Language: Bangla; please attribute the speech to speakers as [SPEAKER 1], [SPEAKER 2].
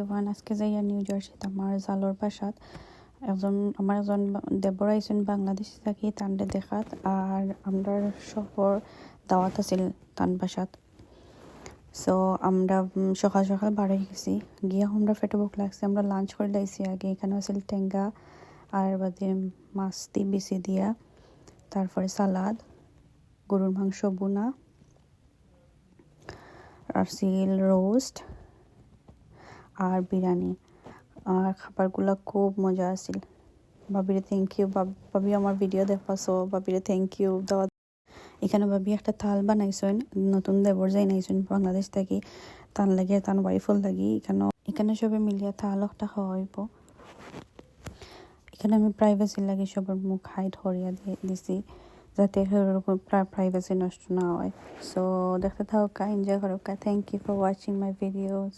[SPEAKER 1] এভরিওয়ান, আজকে যাইয়া নিউ জার্সিতে আমার জালোর বাসাত আমার একজন দেবর আইসেন বাংলাদেশ থাকি তান্ডে দেখাত আর আমরা সবর দাওয়াত আছিল তান বাসাত। সো আমরা সকাল সকাল বাড়ি গেছি, গিয়া আমরা ফেটে বুক লাগছে, আমরা লাঞ্চ করে লাইছি। আগে এখানে আছিল টেঙ্গা আর বাদে মাছটি বেশি দিয়া, তারপরে সালাদ, গরুর মাংস বুনা আর সিল রোস্ট আর বিরিয়ানি। আর খাবারগুলো খুব মজা আছিল। বাবিরে থ্যাংক ইউ, বাবি আমার ভিডিও দেখবাছো, বাবিরে থ্যাংক ইউ দাওয়াত। এখানে বাবি একটা থাল বানাইছেন, নতুন দেবর যাই নাইছেন বাংলাদেশ থেকে, তান লাগে তান ওয়াইফল লাগি এখানে সবে মিলিয়া থাল একটা খাওয়া হইব। এখানে আমি প্রাইভেসি লাগে সবার মুখ হাইড করিয়া দিছি যাতে প্রাইভেসি নষ্ট না হয়। সো দেখতে থাকা, এনজয় করো। Thank you for watching my videos.